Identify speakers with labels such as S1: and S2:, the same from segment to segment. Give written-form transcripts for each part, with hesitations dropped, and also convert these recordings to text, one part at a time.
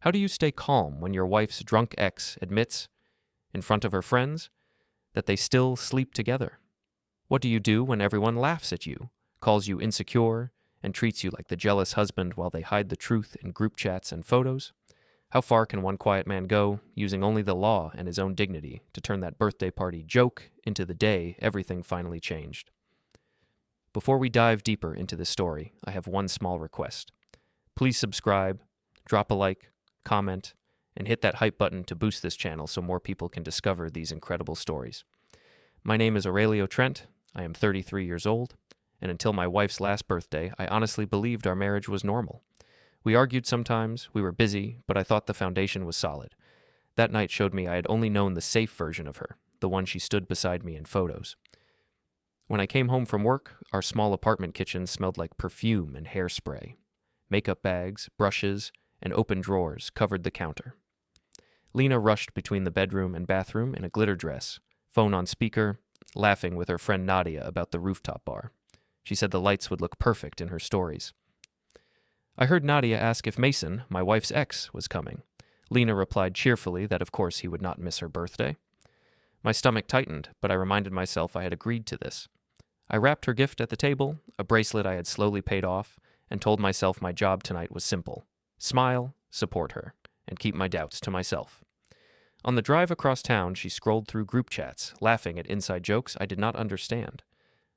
S1: How do you stay calm when your wife's drunk ex admits, in front of her friends, that they still sleep together? What do you do when everyone laughs at you, calls you insecure, and treats you like the jealous husband while they hide the truth in group chats and photos? How far can one quiet man go, using only the law and his own dignity to turn that birthday party joke into the day everything finally changed? Before we dive deeper into this story, I have one small request. Please subscribe, drop a like, comment, and hit that hype button to boost this channel so more people can discover these incredible stories. My name is Aurelio Trent. I am 33 years old, and until my wife's last birthday, I honestly believed our marriage was normal. We argued sometimes, we were busy, but I thought the foundation was solid. That night showed me I had only known the safe version of her, the one she stood beside me in photos. When I came home from work, our small apartment kitchen smelled like perfume and hairspray. Makeup bags, brushes, and open drawers covered the counter. Lena rushed between the bedroom and bathroom in a glitter dress, phone on speaker, laughing with her friend Nadia about the rooftop bar. She said the lights would look perfect in her stories. I heard Nadia ask if Mason, my wife's ex, was coming. Lena replied cheerfully that of course he would not miss her birthday. My stomach tightened, but I reminded myself I had agreed to this. I wrapped her gift at the table, a bracelet I had slowly paid off, and told myself my job tonight was simple. Smile, support her, and keep my doubts to myself. On the drive across town, she scrolled through group chats, laughing at inside jokes I did not understand.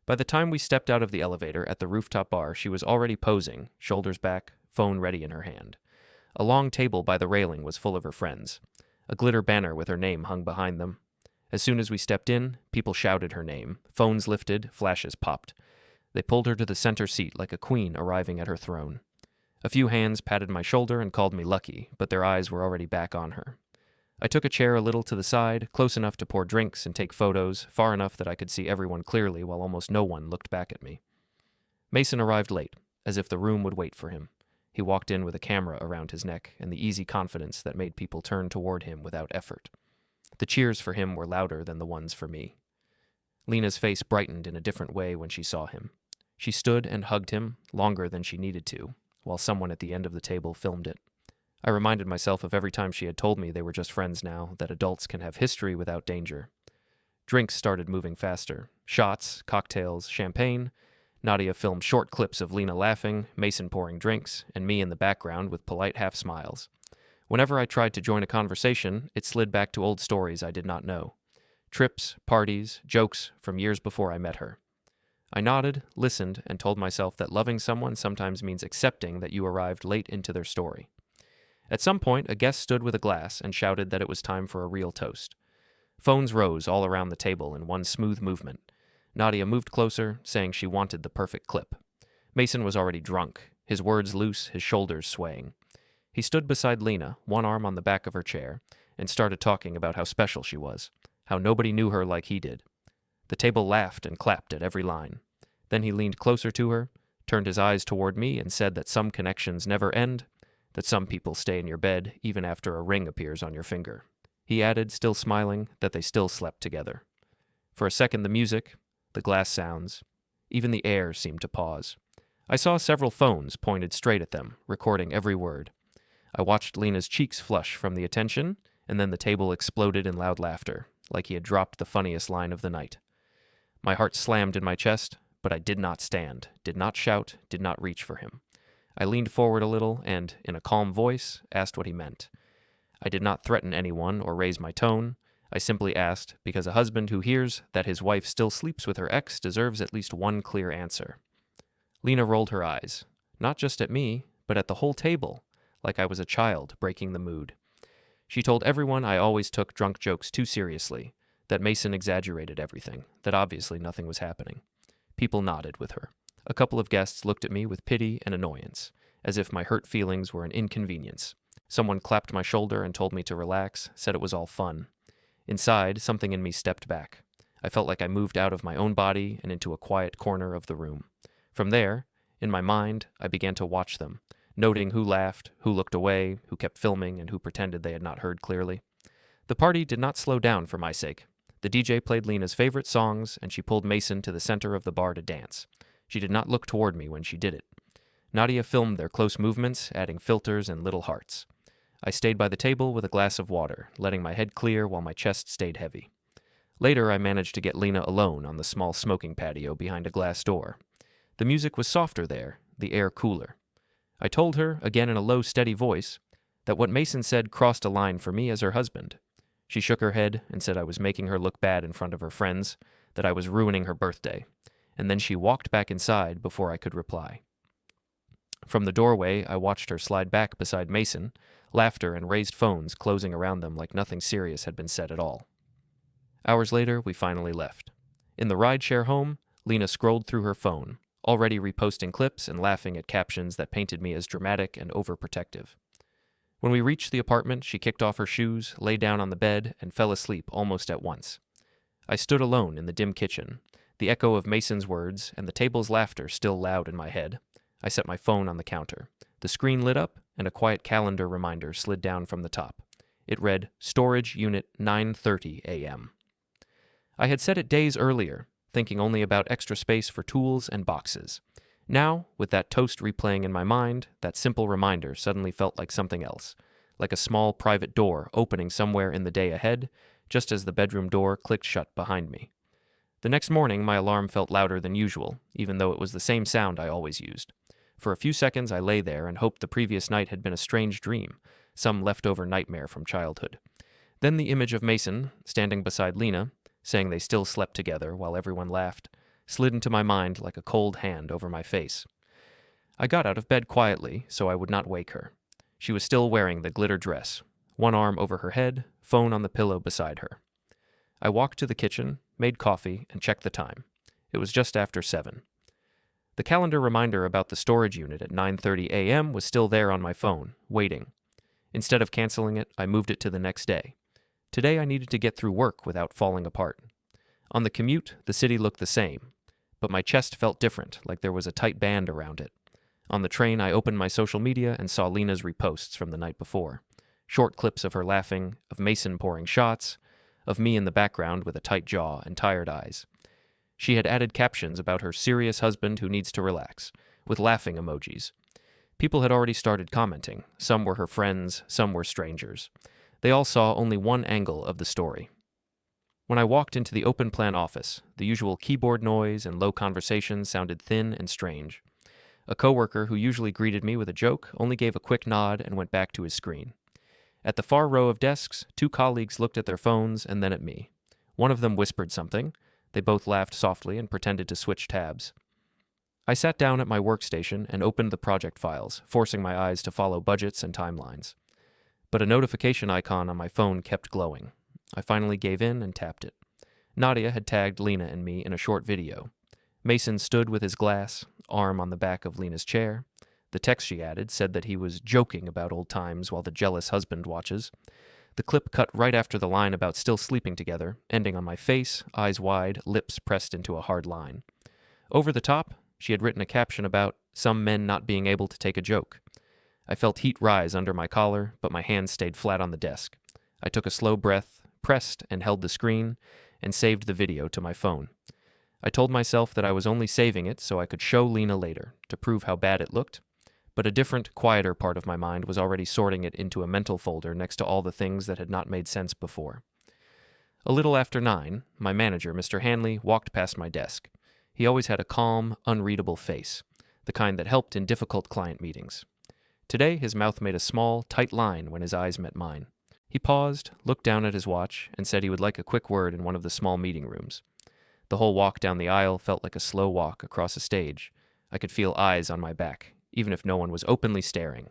S1: By the time we stepped out of the elevator at the rooftop bar, she was already posing, shoulders back, phone ready in her hand. A long table by the railing was full of her friends. A glitter banner with her name hung behind them. As soon as we stepped in, people shouted her name. Phones lifted, flashes popped. They pulled her to the center seat like a queen arriving at her throne. A few hands patted my shoulder and called me lucky, but their eyes were already back on her. I took a chair a little to the side, close enough to pour drinks and take photos, far enough that I could see everyone clearly while almost no one looked back at me. Mason arrived late, as if the room would wait for him. He walked in with a camera around his neck and the easy confidence that made people turn toward him without effort. The cheers for him were louder than the ones for me. Lena's face brightened in a different way when she saw him. She stood and hugged him, longer than she needed to, while someone at the end of the table filmed it. I reminded myself of every time she had told me they were just friends now, that adults can have history without danger. Drinks started moving faster. Shots, cocktails, champagne. Nadia filmed short clips of Lena laughing, Mason pouring drinks, and me in the background with polite half-smiles. Whenever I tried to join a conversation, it slid back to old stories I did not know. Trips, parties, jokes from years before I met her. I nodded, listened, and told myself that loving someone sometimes means accepting that you arrived late into their story. At some point, a guest stood with a glass and shouted that it was time for a real toast. Phones rose all around the table in one smooth movement. Nadia moved closer, saying she wanted the perfect clip. Mason was already drunk, his words loose, his shoulders swaying. He stood beside Lena, one arm on the back of her chair, and started talking about how special she was, how nobody knew her like he did. The table laughed and clapped at every line. Then he leaned closer to her, turned his eyes toward me, and said that some connections never end, that some people stay in your bed even after a ring appears on your finger. He added, still smiling, that they still slept together. For a second, the music, the glass sounds, even the air seemed to pause. I saw several phones pointed straight at them, recording every word. I watched Lena's cheeks flush from the attention, and then the table exploded in loud laughter, like he had dropped the funniest line of the night. My heart slammed in my chest, but I did not stand, did not shout, did not reach for him. I leaned forward a little and, in a calm voice, asked what he meant. I did not threaten anyone or raise my tone. I simply asked, because a husband who hears that his wife still sleeps with her ex deserves at least one clear answer. Lena rolled her eyes, not just at me, but at the whole table, like I was a child breaking the mood. She told everyone I always took drunk jokes too seriously, that Mason exaggerated everything, that obviously nothing was happening. People nodded with her. A couple of guests looked at me with pity and annoyance, as if my hurt feelings were an inconvenience. Someone clapped my shoulder and told me to relax, said it was all fun. Inside, something in me stepped back. I felt like I moved out of my own body and into a quiet corner of the room. From there, in my mind, I began to watch them, noting who laughed, who looked away, who kept filming, and who pretended they had not heard clearly. The party did not slow down for my sake. The DJ played Lena's favorite songs, and she pulled Mason to the center of the bar to dance. She did not look toward me when she did it. Nadia filmed their close movements, adding filters and little hearts. I stayed by the table with a glass of water, letting my head clear while my chest stayed heavy. Later, I managed to get Lena alone on the small smoking patio behind a glass door. The music was softer there, the air cooler. I told her, again in a low, steady voice, that what Mason said crossed a line for me as her husband. She shook her head and said I was making her look bad in front of her friends, that I was ruining her birthday, and then she walked back inside before I could reply. From the doorway, I watched her slide back beside Mason, laughter and raised phones closing around them like nothing serious had been said at all. Hours later, we finally left. In the rideshare home, Lena scrolled through her phone, already reposting clips and laughing at captions that painted me as dramatic and overprotective. When we reached the apartment, she kicked off her shoes, lay down on the bed, and fell asleep almost at once. I stood alone in the dim kitchen, the echo of Mason's words and the table's laughter still loud in my head. I set my phone on the counter. The screen lit up, and a quiet calendar reminder slid down from the top. It read, Storage Unit 9:30 a.m. I had set it days earlier, thinking only about extra space for tools and boxes. Now, with that toast replaying in my mind, that simple reminder suddenly felt like something else, like a small private door opening somewhere in the day ahead, just as the bedroom door clicked shut behind me. The next morning, my alarm felt louder than usual, even though it was the same sound I always used. For a few seconds, I lay there and hoped the previous night had been a strange dream, some leftover nightmare from childhood. Then the image of Mason, standing beside Lena, saying they still slept together while everyone laughed, slid into my mind like a cold hand over my face. I got out of bed quietly so I would not wake her. She was still wearing the glitter dress, one arm over her head, phone on the pillow beside her. I walked to the kitchen, made coffee, and checked the time. It was just after 7. The calendar reminder about the storage unit at 9:30 a.m. was still there on my phone, waiting. Instead of canceling it, I moved it to the next day. Today I needed to get through work without falling apart. On the commute, the city looked the same, but my chest felt different, like there was a tight band around it. On the train, I opened my social media and saw Lena's reposts from the night before. Short clips of her laughing, of Mason pouring shots, of me in the background with a tight jaw and tired eyes. She had added captions about her serious husband who needs to relax, with laughing emojis. People had already started commenting. Some were her friends, some were strangers. They all saw only one angle of the story. When I walked into the open-plan office, the usual keyboard noise and low conversation sounded thin and strange. A coworker who usually greeted me with a joke only gave a quick nod and went back to his screen. At the far row of desks, 2 colleagues looked at their phones and then at me. One of them whispered something. They both laughed softly and pretended to switch tabs. I sat down at my workstation and opened the project files, forcing my eyes to follow budgets and timelines. But a notification icon on my phone kept glowing. I finally gave in and tapped it. Nadia had tagged Lena and me in a short video. Mason stood with his glass, arm on the back of Lena's chair. The text she added said that he was joking about old times while the jealous husband watches. The clip cut right after the line about still sleeping together, ending on my face, eyes wide, lips pressed into a hard line. Over the top, she had written a caption about some men not being able to take a joke. I felt heat rise under my collar, but my hands stayed flat on the desk. I took a slow breath, pressed and held the screen, and saved the video to my phone. I told myself that I was only saving it so I could show Lena later, to prove how bad it looked, but a different, quieter part of my mind was already sorting it into a mental folder next to all the things that had not made sense before. A little after 9, my manager, Mr. Hanley, walked past my desk. He always had a calm, unreadable face, the kind that helped in difficult client meetings. Today, his mouth made a small, tight line when his eyes met mine. He paused, looked down at his watch, and said he would like a quick word in one of the small meeting rooms. The whole walk down the aisle felt like a slow walk across a stage. I could feel eyes on my back, even if no one was openly staring.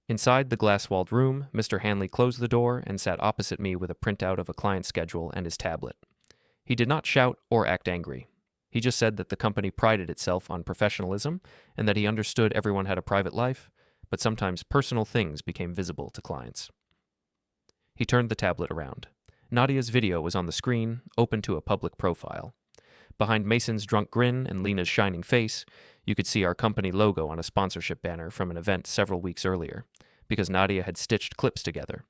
S1: Inside the glass-walled room, Mr. Hanley closed the door and sat opposite me with a printout of a client schedule and his tablet. He did not shout or act angry. He just said that the company prided itself on professionalism and that he understood everyone had a private life, but sometimes personal things became visible to clients. He turned the tablet around. Nadia's video was on the screen, open to a public profile. Behind Mason's drunk grin and Lena's shining face, you could see our company logo on a sponsorship banner from an event several weeks earlier, because Nadia had stitched clips together.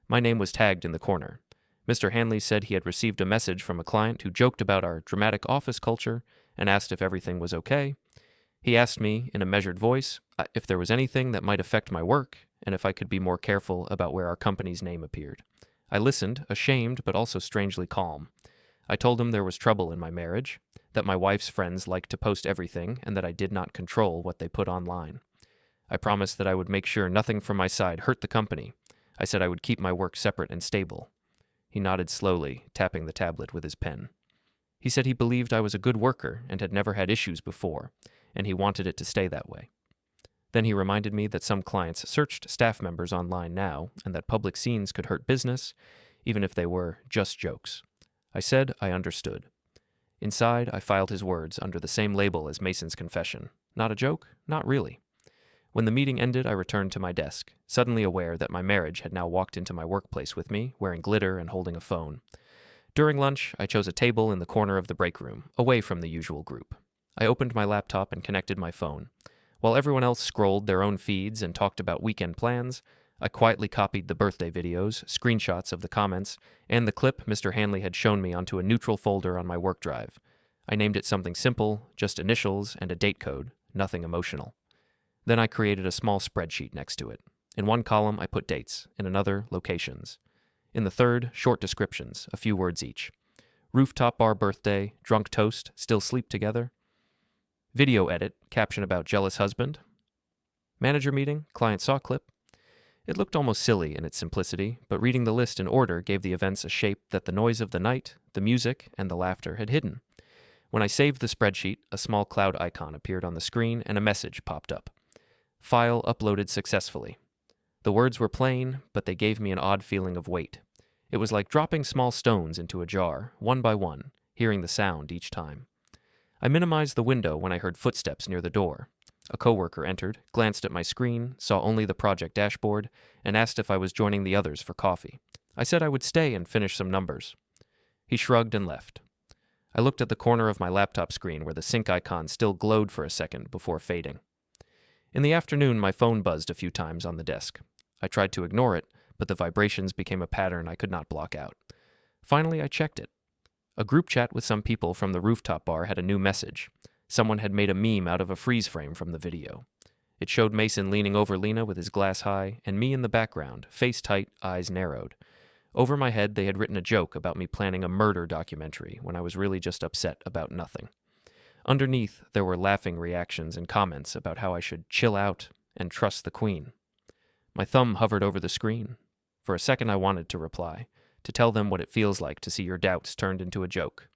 S1: My name was tagged in the corner. Mr. Hanley said he had received a message from a client who joked about our dramatic office culture and asked if everything was okay. He asked me, in a measured voice, if there was anything that might affect my work, and if I could be more careful about where our company's name appeared. I listened, ashamed but also strangely calm. I told him there was trouble in my marriage, that my wife's friends liked to post everything, and that I did not control what they put online. I promised that I would make sure nothing from my side hurt the company. I said I would keep my work separate and stable. He nodded slowly, tapping the tablet with his pen. He said he believed I was a good worker and had never had issues before, and he wanted it to stay that way. Then he reminded me that some clients searched staff members online now, and that public scenes could hurt business, even if they were just jokes. I said I understood. Inside, I filed his words under the same label as Mason's confession. Not a joke? Not really. When the meeting ended, I returned to my desk, suddenly aware that my marriage had now walked into my workplace with me, wearing glitter and holding a phone. During lunch, I chose a table in the corner of the break room, away from the usual group. I opened my laptop and connected my phone. While everyone else scrolled their own feeds and talked about weekend plans, I quietly copied the birthday videos, screenshots of the comments, and the clip Mr. Hanley had shown me onto a neutral folder on my work drive. I named it something simple, just initials and a date code, nothing emotional. Then I created a small spreadsheet next to it. In one column, I put dates, in another, locations. In the third, short descriptions, a few words each. Rooftop bar birthday, drunk toast, still sleep together. Video edit, caption about jealous husband. Manager meeting, client saw clip. It looked almost silly in its simplicity, but reading the list in order gave the events a shape that the noise of the night, the music, and the laughter had hidden. When I saved the spreadsheet, a small cloud icon appeared on the screen and a message popped up. File uploaded successfully. The words were plain, but they gave me an odd feeling of weight. It was like dropping small stones into a jar, one by one, hearing the sound each time. I minimized the window when I heard footsteps near the door. A coworker entered, glanced at my screen, saw only the project dashboard, and asked if I was joining the others for coffee. I said I would stay and finish some numbers. He shrugged and left. I looked at the corner of my laptop screen where the sync icon still glowed for a second before fading. In the afternoon, my phone buzzed a few times on the desk. I tried to ignore it, but the vibrations became a pattern I could not block out. Finally, I checked it. A group chat with some people from the rooftop bar had a new message. Someone had made a meme out of a freeze frame from the video. It showed Mason leaning over Lena with his glass high, and me in the background, face tight, eyes narrowed. Over my head, they had written a joke about me planning a murder documentary when I was really just upset about nothing. Underneath, there were laughing reactions and comments about how I should chill out and trust the queen. My thumb hovered over the screen. For a second I wanted to reply, to tell them what it feels like to see your doubts turned into a joke.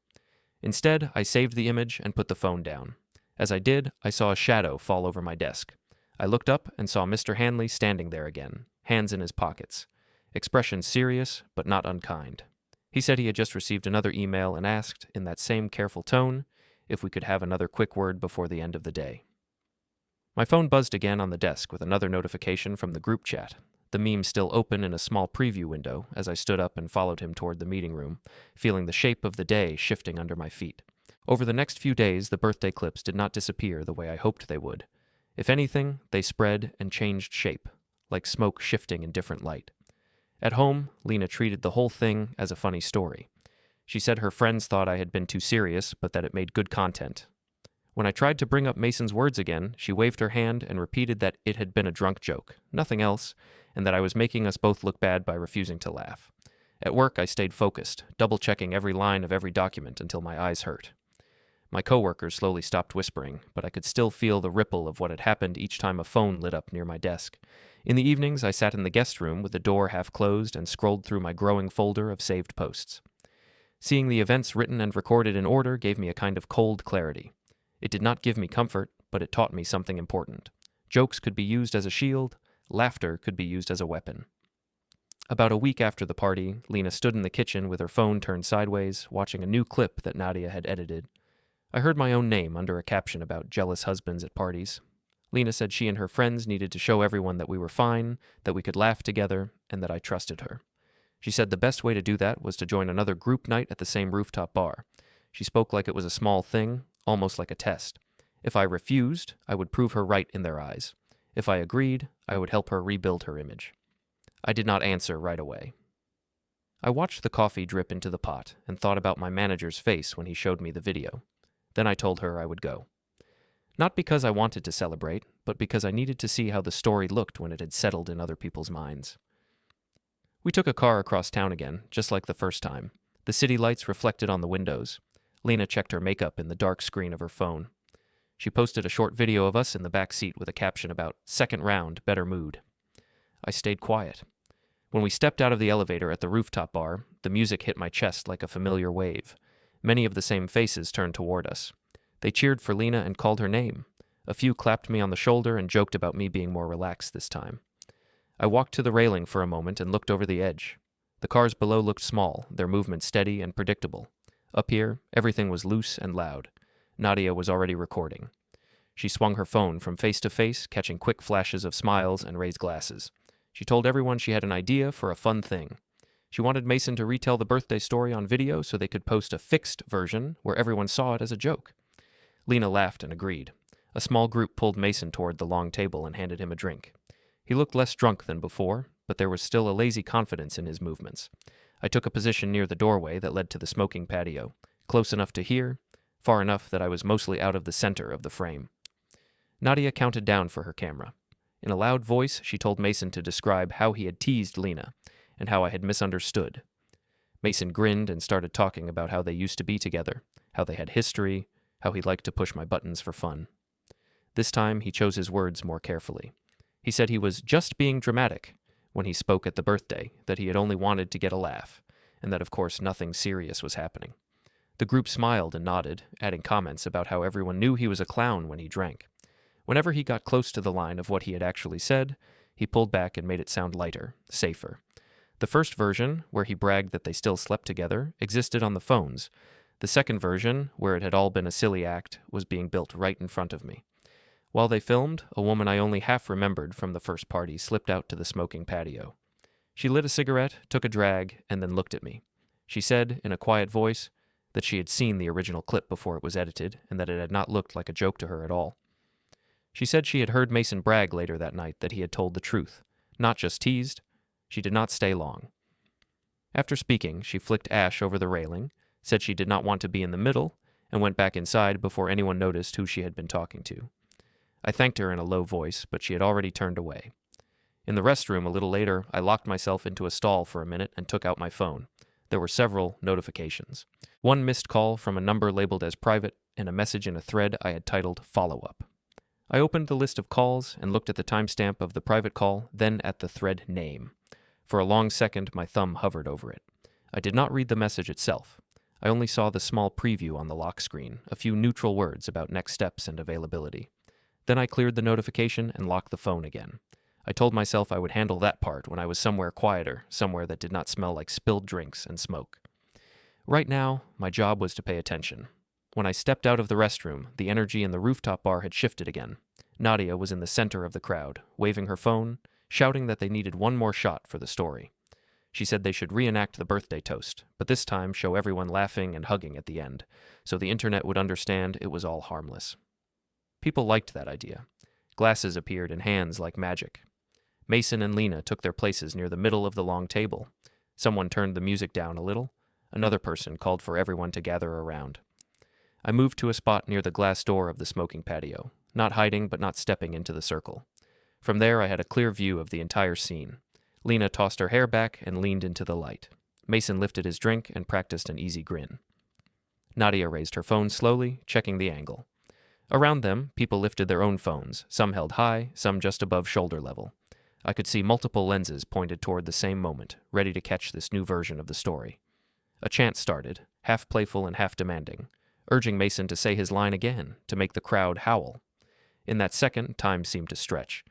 S1: Instead, I saved the image and put the phone down. As I did, I saw a shadow fall over my desk. I looked up and saw Mr. Hanley standing there again, hands in his pockets. Expression serious, but not unkind. He said he had just received another email and asked, in that same careful tone, if we could have another quick word before the end of the day. My phone buzzed again on the desk with another notification from the group chat, the meme still open in a small preview window as I stood up and followed him toward the meeting room, feeling the shape of the day shifting under my feet. Over the next few days, the birthday clips did not disappear the way I hoped they would. If anything, they spread and changed shape, like smoke shifting in different light. At home, Lena treated the whole thing as a funny story. She said her friends thought I had been too serious, but that it made good content. When I tried to bring up Mason's words again, she waved her hand and repeated that it had been a drunk joke, nothing else, and that I was making us both look bad by refusing to laugh. At work, I stayed focused, double-checking every line of every document until my eyes hurt. My coworkers slowly stopped whispering, but I could still feel the ripple of what had happened each time a phone lit up near my desk. In the evenings, I sat in the guest room with the door half closed and scrolled through my growing folder of saved posts. Seeing the events written and recorded in order gave me a kind of cold clarity. It did not give me comfort, but it taught me something important. Jokes could be used as a shield, laughter could be used as a weapon. About a week after the party, Lena stood in the kitchen with her phone turned sideways, watching a new clip that Nadia had edited. I heard my own name under a caption about jealous husbands at parties. Lena said she and her friends needed to show everyone that we were fine, that we could laugh together, and that I trusted her. She said the best way to do that was to join another group night at the same rooftop bar. She spoke like it was a small thing, almost like a test. If I refused, I would prove her right in their eyes. If I agreed, I would help her rebuild her image. I did not answer right away. I watched the coffee drip into the pot and thought about my manager's face when he showed me the video. Then I told her I would go. Not because I wanted to celebrate, but because I needed to see how the story looked when it had settled in other people's minds. We took a car across town again, just like the first time. The city lights reflected on the windows. Lena checked her makeup in the dark screen of her phone. She posted a short video of us in the back seat with a caption about "Second round, better mood." I stayed quiet. When we stepped out of the elevator at the rooftop bar, the music hit my chest like a familiar wave. Many of the same faces turned toward us. They cheered for Lena and called her name. A few clapped me on the shoulder and joked about me being more relaxed this time. I walked to the railing for a moment and looked over the edge. The cars below looked small, their movement steady and predictable. Up here, everything was loose and loud. Nadia was already recording. She swung her phone from face to face, catching quick flashes of smiles and raised glasses. She told everyone she had an idea for a fun thing. She wanted Mason to retell the birthday story on video so they could post a fixed version where everyone saw it as a joke. Lena laughed and agreed. A small group pulled Mason toward the long table and handed him a drink. He looked less drunk than before, but there was still a lazy confidence in his movements. I took a position near the doorway that led to the smoking patio, close enough to hear, far enough that I was mostly out of the center of the frame. Nadia counted down for her camera. In a loud voice, she told Mason to describe how he had teased Lena and how I had misunderstood. Mason grinned and started talking about how they used to be together, how they had history, how he liked to push my buttons for fun. This time, he chose his words more carefully. He said he was just being dramatic when he spoke at the birthday, that he had only wanted to get a laugh, and that of course nothing serious was happening. The group smiled and nodded, adding comments about how everyone knew he was a clown when he drank. Whenever he got close to the line of what he had actually said, he pulled back and made it sound lighter, safer. The first version, where he bragged that they still slept together, existed on the phones. The second version, where it had all been a silly act, was being built right in front of me. While they filmed, a woman I only half remembered from the first party slipped out to the smoking patio. She lit a cigarette, took a drag, and then looked at me. She said, in a quiet voice, that she had seen the original clip before it was edited, and that it had not looked like a joke to her at all. She said she had heard Mason brag later that night that he had told the truth, not just teased. She did not stay long. After speaking, she flicked ash over the railing, said she did not want to be in the middle, and went back inside before anyone noticed who she had been talking to. I thanked her in a low voice, but she had already turned away. In the restroom a little later, I locked myself into a stall for a minute and took out my phone. There were several notifications. One missed call from a number labeled as private, and a message in a thread I had titled Follow-Up. I opened the list of calls and looked at the timestamp of the private call, then at the thread name. For a long second, my thumb hovered over it. I did not read the message itself. I only saw the small preview on the lock screen, a few neutral words about next steps and availability. Then I cleared the notification and locked the phone again. I told myself I would handle that part when I was somewhere quieter, somewhere that did not smell like spilled drinks and smoke. Right now, my job was to pay attention. When I stepped out of the restroom, the energy in the rooftop bar had shifted again. Nadia was in the center of the crowd, waving her phone, shouting that they needed one more shot for the story. She said they should reenact the birthday toast, but this time show everyone laughing and hugging at the end, so the internet would understand it was all harmless. People liked that idea. Glasses appeared in hands like magic. Mason and Lena took their places near the middle of the long table. Someone turned the music down a little. Another person called for everyone to gather around. I moved to a spot near the glass door of the smoking patio, not hiding but not stepping into the circle. From there I had a clear view of the entire scene. Lena tossed her hair back and leaned into the light. Mason lifted his drink and practiced an easy grin. Nadia raised her phone slowly, checking the angle. Around them, people lifted their own phones, some held high, some just above shoulder level. I could see multiple lenses pointed toward the same moment, ready to catch this new version of the story. A chant started, half playful and half demanding, urging Mason to say his line again, to make the crowd howl. In that second, time seemed to stretch.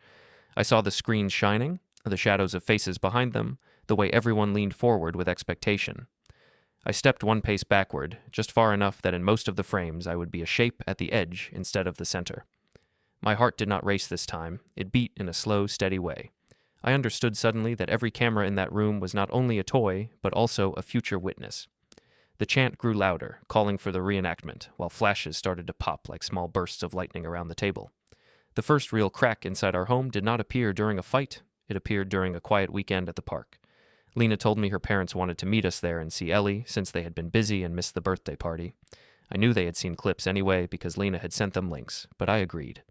S1: I saw the screens shining, the shadows of faces behind them, the way everyone leaned forward with expectation. I stepped one pace backward, just far enough that in most of the frames I would be a shape at the edge instead of the center. My heart did not race this time. It beat in a slow, steady way. I understood suddenly that every camera in that room was not only a toy, but also a future witness. The chant grew louder, calling for the reenactment, while flashes started to pop like small bursts of lightning around the table. The first real crack inside our home did not appear during a fight. It appeared during a quiet weekend at the park. Lena told me her parents wanted to meet us there and see Ellie, since they had been busy and missed the birthday party. I knew they had seen clips anyway because Lena had sent them links, but I agreed.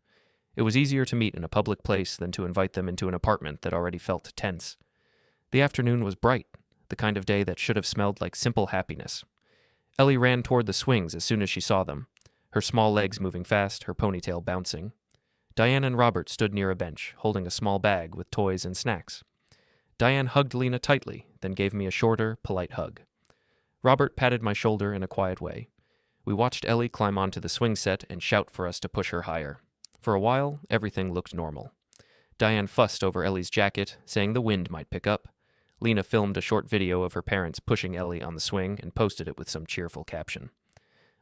S1: It was easier to meet in a public place than to invite them into an apartment that already felt tense. The afternoon was bright, the kind of day that should have smelled like simple happiness. Ellie ran toward the swings as soon as she saw them, her small legs moving fast, her ponytail bouncing. Diane and Robert stood near a bench, holding a small bag with toys and snacks. Diane hugged Lena tightly, then gave me a shorter, polite hug. Robert patted my shoulder in a quiet way. We watched Ellie climb onto the swing set and shout for us to push her higher. For a while, everything looked normal. Diane fussed over Ellie's jacket, saying the wind might pick up. Lena filmed a short video of her parents pushing Ellie on the swing and posted it with some cheerful caption.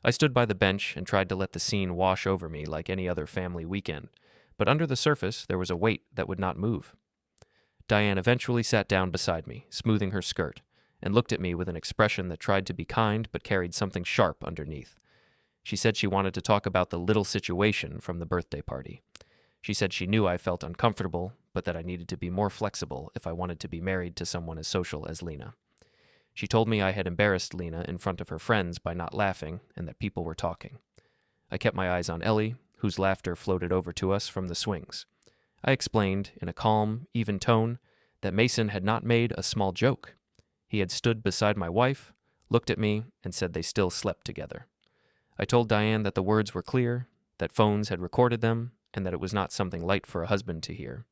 S1: I stood by the bench and tried to let the scene wash over me like any other family weekend, but under the surface there was a weight that would not move. Diane eventually sat down beside me, smoothing her skirt, and looked at me with an expression that tried to be kind but carried something sharp underneath. She said she wanted to talk about the little situation from the birthday party. She said she knew I felt uncomfortable, but that I needed to be more flexible if I wanted to be married to someone as social as Lena. She told me I had embarrassed Lena in front of her friends by not laughing and that people were talking. I kept my eyes on Ellie, whose laughter floated over to us from the swings. I explained, in a calm, even tone, that Mason had not made a small joke. He had stood beside my wife, looked at me, and said they still slept together. I told Diane that the words were clear, that phones had recorded them, and that it was not something light for a husband to hear.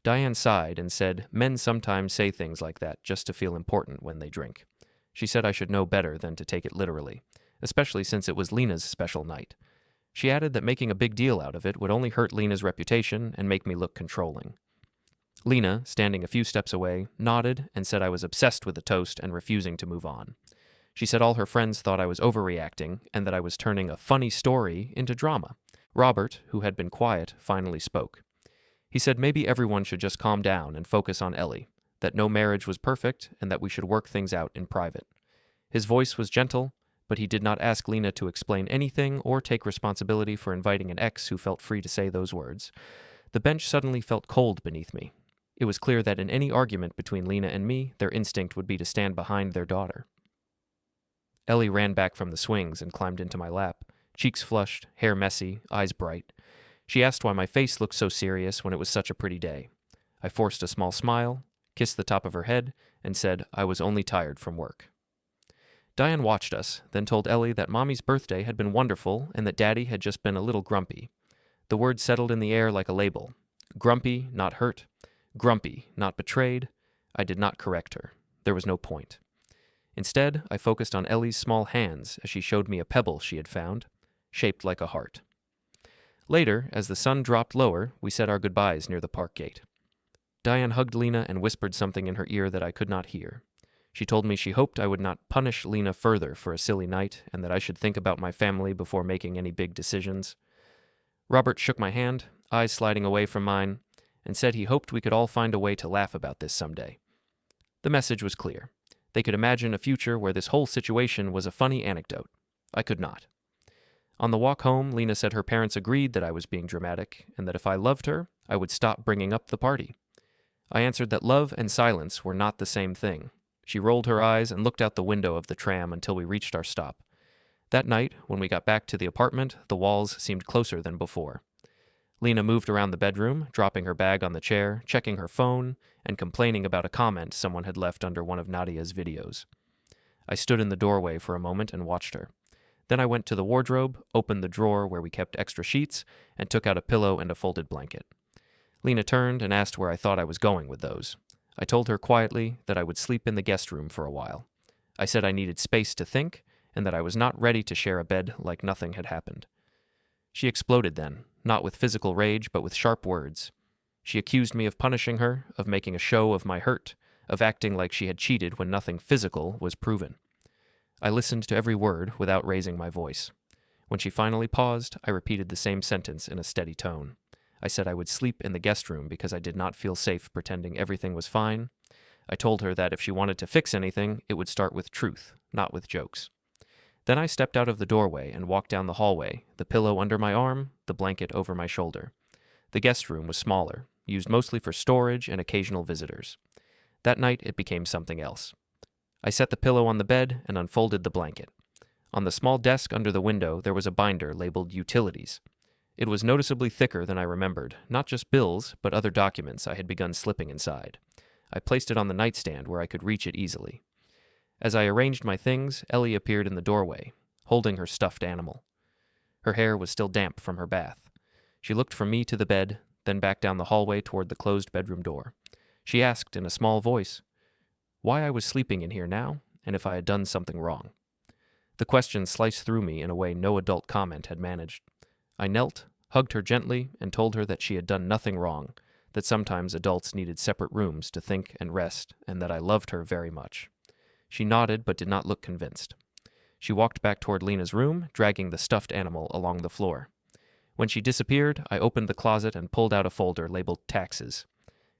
S1: Diane sighed and said men sometimes say things like that just to feel important when they drink. She said I should know better than to take it literally, especially since it was Lena's special night. She added that making a big deal out of it would only hurt Lena's reputation and make me look controlling. Lena, standing a few steps away, nodded and said I was obsessed with the toast and refusing to move on. She said all her friends thought I was overreacting and that I was turning a funny story into drama. Robert, who had been quiet, finally spoke. He said maybe everyone should just calm down and focus on Ellie, that no marriage was perfect and that we should work things out in private. His voice was gentle, but he did not ask Lena to explain anything or take responsibility for inviting an ex who felt free to say those words. The bench suddenly felt cold beneath me. It was clear that in any argument between Lena and me, their instinct would be to stand behind their daughter. Ellie ran back from the swings and climbed into my lap, cheeks flushed, hair messy, eyes bright. She asked why my face looked so serious when it was such a pretty day. I forced a small smile, kissed the top of her head, and said I was only tired from work. Diane watched us, then told Ellie that Mommy's birthday had been wonderful and that Daddy had just been a little grumpy. The word settled in the air like a label. Grumpy, not hurt. Grumpy, not betrayed. I did not correct her. There was no point. Instead, I focused on Ellie's small hands as she showed me a pebble she had found, shaped like a heart. Later, as the sun dropped lower, we said our goodbyes near the park gate. Diane hugged Lena and whispered something in her ear that I could not hear. She told me she hoped I would not punish Lena further for a silly night and that I should think about my family before making any big decisions. Robert shook my hand, eyes sliding away from mine, and said he hoped we could all find a way to laugh about this someday. The message was clear. They could imagine a future where this whole situation was a funny anecdote. I could not. On the walk home, Lena said her parents agreed that I was being dramatic and that if I loved her, I would stop bringing up the party. I answered that love and silence were not the same thing. She rolled her eyes and looked out the window of the tram until we reached our stop. That night, when we got back to the apartment, the walls seemed closer than before. Lena moved around the bedroom, dropping her bag on the chair, checking her phone, and complaining about a comment someone had left under one of Nadia's videos. I stood in the doorway for a moment and watched her. Then I went to the wardrobe, opened the drawer where we kept extra sheets, and took out a pillow and a folded blanket. Lena turned and asked where I thought I was going with those. I told her quietly that I would sleep in the guest room for a while. I said I needed space to think, and that I was not ready to share a bed like nothing had happened. She exploded then, not with physical rage, but with sharp words. She accused me of punishing her, of making a show of my hurt, of acting like she had cheated when nothing physical was proven. I listened to every word without raising my voice. When she finally paused, I repeated the same sentence in a steady tone. I said I would sleep in the guest room because I did not feel safe pretending everything was fine. I told her that if she wanted to fix anything, it would start with truth, not with jokes. Then I stepped out of the doorway and walked down the hallway, the pillow under my arm, the blanket over my shoulder. The guest room was smaller, used mostly for storage and occasional visitors. That night it became something else. I set the pillow on the bed and unfolded the blanket. On the small desk under the window, there was a binder labeled Utilities. It was noticeably thicker than I remembered, not just bills, but other documents I had begun slipping inside. I placed it on the nightstand where I could reach it easily. As I arranged my things, Ellie appeared in the doorway, holding her stuffed animal. Her hair was still damp from her bath. She looked from me to the bed, then back down the hallway toward the closed bedroom door. She asked in a small voice why I was sleeping in here now, and if I had done something wrong. The question sliced through me in a way no adult comment had managed. I knelt, hugged her gently, and told her that she had done nothing wrong, that sometimes adults needed separate rooms to think and rest, and that I loved her very much. She nodded but did not look convinced. She walked back toward Lena's room, dragging the stuffed animal along the floor. When she disappeared, I opened the closet and pulled out a folder labeled Taxes.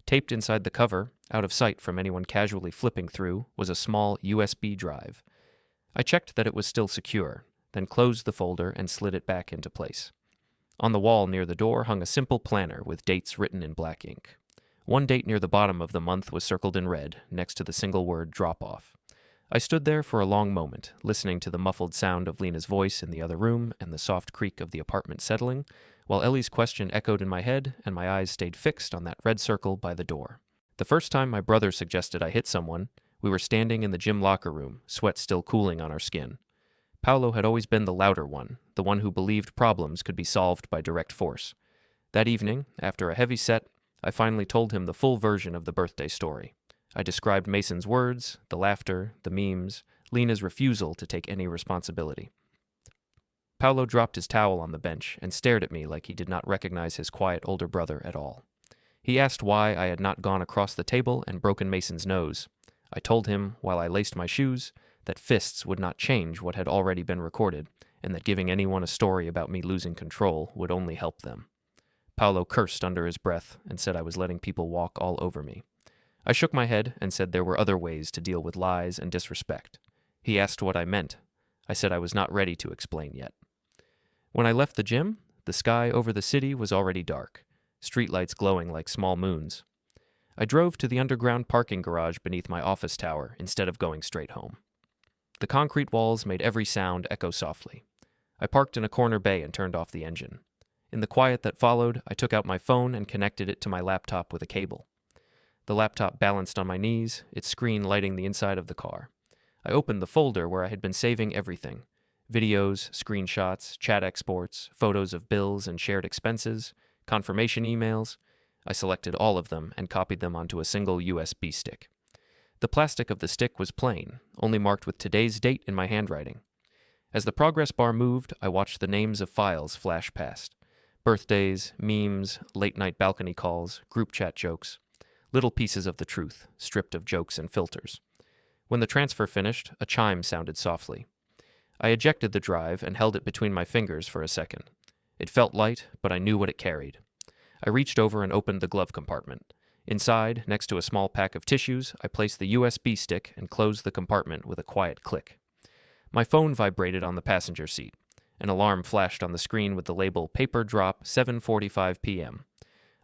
S1: Taped inside the cover, out of sight from anyone casually flipping through, was a small USB drive. I checked that it was still secure, then closed the folder and slid it back into place. On the wall near the door hung a simple planner with dates written in black ink. One date near the bottom of the month was circled in red, next to the single word drop-off. I stood there for a long moment, listening to the muffled sound of Lena's voice in the other room and the soft creak of the apartment settling, while Ellie's question echoed in my head and my eyes stayed fixed on that red circle by the door. The first time my brother suggested I hit someone, we were standing in the gym locker room, sweat still cooling on our skin. Paolo had always been the louder one, the one who believed problems could be solved by direct force. That evening, after a heavy set, I finally told him the full version of the birthday story. I described Mason's words, the laughter, the memes, Lena's refusal to take any responsibility. Paolo dropped his towel on the bench and stared at me like he did not recognize his quiet older brother at all. He asked why I had not gone across the table and broken Mason's nose. I told him, while I laced my shoes, that fists would not change what had already been recorded, and that giving anyone a story about me losing control would only help them. Paolo cursed under his breath and said I was letting people walk all over me. I shook my head and said there were other ways to deal with lies and disrespect. He asked what I meant. I said I was not ready to explain yet. When I left the gym, the sky over the city was already dark, streetlights glowing like small moons. I drove to the underground parking garage beneath my office tower instead of going straight home. The concrete walls made every sound echo softly. I parked in a corner bay and turned off the engine. In the quiet that followed, I took out my phone and connected it to my laptop with a cable. The laptop balanced on my knees, its screen lighting the inside of the car. I opened the folder where I had been saving everything: videos, screenshots, chat exports, photos of bills and shared expenses, confirmation emails. I selected all of them and copied them onto a single USB stick. The plastic of the stick was plain, only marked with today's date in my handwriting. As the progress bar moved, I watched the names of files flash past. Birthdays, memes, late-night balcony calls, group chat jokes. Little pieces of the truth, stripped of jokes and filters. When the transfer finished, a chime sounded softly. I ejected the drive and held it between my fingers for a second. It felt light, but I knew what it carried. I reached over and opened the glove compartment. Inside, next to a small pack of tissues, I placed the USB stick and closed the compartment with a quiet click. My phone vibrated on the passenger seat. An alarm flashed on the screen with the label Paper Drop 7:45 p.m.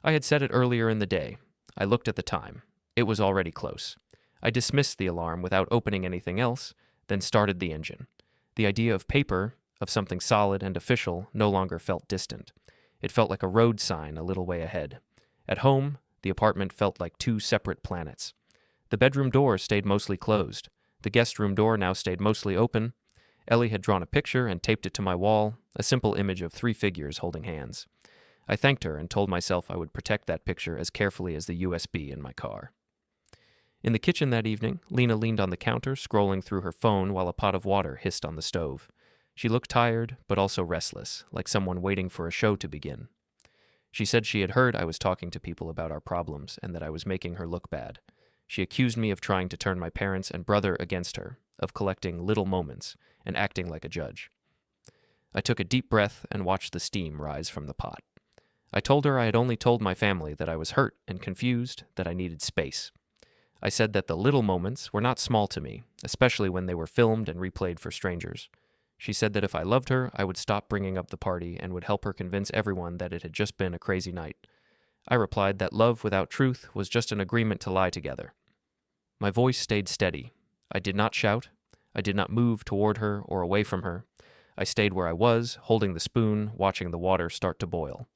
S1: I had set it earlier in the day. I looked at the time. It was already close. I dismissed the alarm without opening anything else, then started the engine. The idea of paper, of something solid and official, no longer felt distant. It felt like a road sign a little way ahead. At home, the apartment felt like two separate planets. The bedroom door stayed mostly closed. The guest room door now stayed mostly open. Ellie had drawn a picture and taped it to my wall, a simple image of 3 figures holding hands. I thanked her and told myself I would protect that picture as carefully as the USB in my car. In the kitchen that evening, Lena leaned on the counter, scrolling through her phone while a pot of water hissed on the stove. She looked tired, but also restless, like someone waiting for a show to begin. She said she had heard I was talking to people about our problems and that I was making her look bad. She accused me of trying to turn my parents and brother against her, of collecting little moments and acting like a judge. I took a deep breath and watched the steam rise from the pot. I told her I had only told my family that I was hurt and confused, that I needed space. I said that the little moments were not small to me, especially when they were filmed and replayed for strangers. She said that if I loved her, I would stop bringing up the party and would help her convince everyone that it had just been a crazy night. I replied that love without truth was just an agreement to lie together. My voice stayed steady. I did not shout. I did not move toward her or away from her. I stayed where I was, holding the spoon, watching the water start to boil.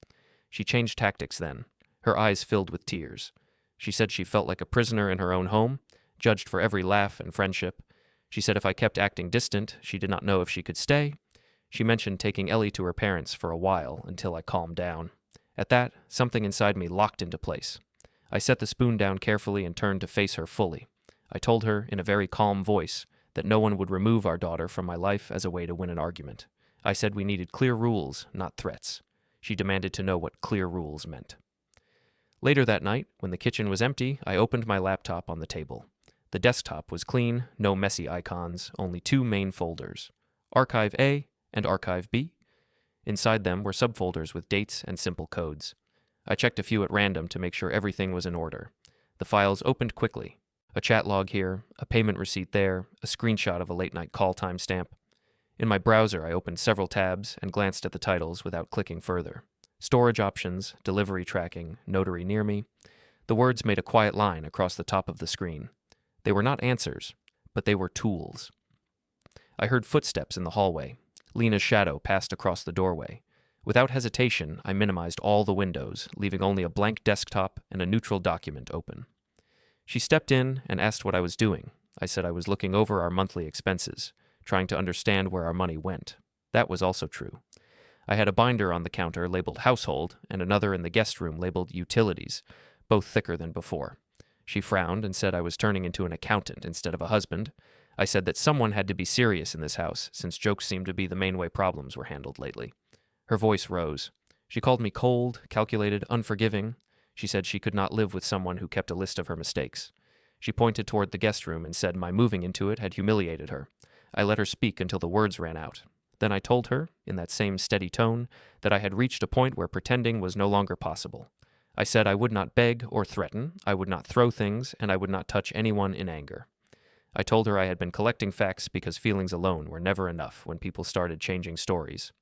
S1: She changed tactics then. Her eyes filled with tears. She said she felt like a prisoner in her own home, judged for every laugh and friendship. She said if I kept acting distant, she did not know if she could stay. She mentioned taking Ellie to her parents for a while until I calmed down. At that, something inside me locked into place. I set the spoon down carefully and turned to face her fully. I told her, in a very calm voice, that no one would remove our daughter from my life as a way to win an argument. I said we needed clear rules, not threats. She demanded to know what clear rules meant. Later that night, when the kitchen was empty, I opened my laptop on the table. The desktop was clean, no messy icons, only two main folders, Archive A and Archive B. Inside them were subfolders with dates and simple codes. I checked a few at random to make sure everything was in order. The files opened quickly. A chat log here, a payment receipt there, a screenshot of a late-night call timestamp. In my browser, I opened several tabs and glanced at the titles without clicking further. Storage options, delivery tracking, notary near me. The words made a quiet line across the top of the screen. They were not answers, but they were tools. I heard footsteps in the hallway. Lena's shadow passed across the doorway. Without hesitation, I minimized all the windows, leaving only a blank desktop and a neutral document open. She stepped in and asked what I was doing. I said I was looking over our monthly expenses, trying to understand where our money went. That was also true. I had a binder on the counter labeled household and another in the guest room labeled utilities, both thicker than before. She frowned and said I was turning into an accountant instead of a husband. I said that someone had to be serious in this house, since jokes seemed to be the main way problems were handled lately. Her voice rose. She called me cold, calculated, unforgiving. She said she could not live with someone who kept a list of her mistakes. She pointed toward the guest room and said my moving into it had humiliated her. I let her speak until the words ran out. Then I told her, in that same steady tone, that I had reached a point where pretending was no longer possible. I said I would not beg or threaten, I would not throw things, and I would not touch anyone in anger. I told her I had been collecting facts because feelings alone were never enough when people started changing stories.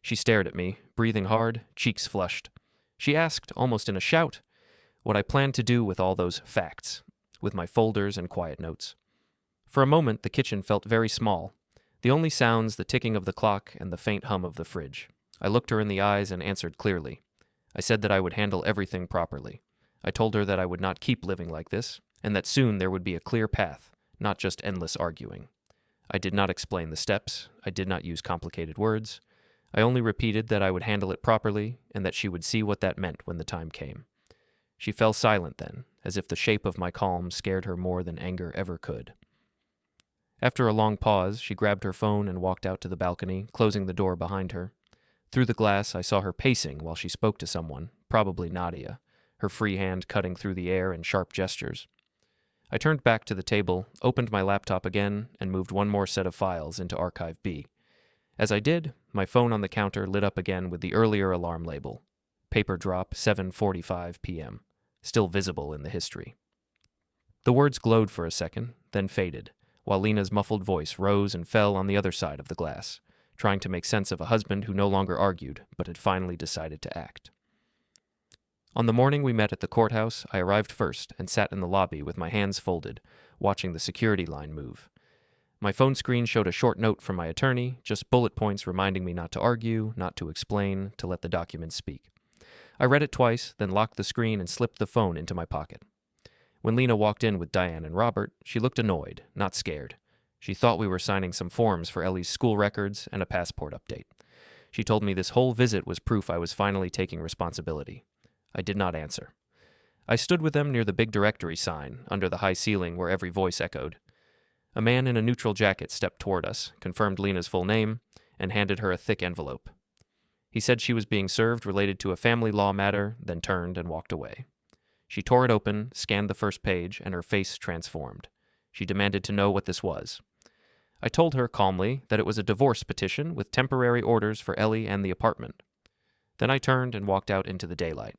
S1: She stared at me, breathing hard, cheeks flushed. She asked, almost in a shout, what I planned to do with all those facts, with my folders and quiet notes. For a moment, the kitchen felt very small. The only sounds, the ticking of the clock and the faint hum of the fridge. I looked her in the eyes and answered clearly. I said that I would handle everything properly. I told her that I would not keep living like this, and that soon there would be a clear path, not just endless arguing. I did not explain the steps. I did not use complicated words. I only repeated that I would handle it properly and that she would see what that meant when the time came. She fell silent then, as if the shape of my calm scared her more than anger ever could. After a long pause, she grabbed her phone and walked out to the balcony, closing the door behind her. Through the glass, I saw her pacing while she spoke to someone, probably Nadia, her free hand cutting through the air in sharp gestures. I turned back to the table, opened my laptop again, and moved one more set of files into Archive B. As I did, my phone on the counter lit up again with the earlier alarm label. Paper drop, 7:45 p.m., still visible in the history. The words glowed for a second, then faded, while Lena's muffled voice rose and fell on the other side of the glass, trying to make sense of a husband who no longer argued, but had finally decided to act. On the morning we met at the courthouse, I arrived first and sat in the lobby with my hands folded, watching the security line move. My phone screen showed a short note from my attorney, just bullet points reminding me not to argue, not to explain, to let the documents speak. I read it twice, then locked the screen and slipped the phone into my pocket. When Lena walked in with Diane and Robert, she looked annoyed, not scared. She thought we were signing some forms for Ellie's school records and a passport update. She told me this whole visit was proof I was finally taking responsibility. I did not answer. I stood with them near the big directory sign, under the high ceiling where every voice echoed. A man in a neutral jacket stepped toward us, confirmed Lena's full name, and handed her a thick envelope. He said she was being served related to a family law matter, then turned and walked away. She tore it open, scanned the first page, and her face transformed. She demanded to know what this was. I told her calmly that it was a divorce petition with temporary orders for Ellie and the apartment. Then I turned and walked out into the daylight.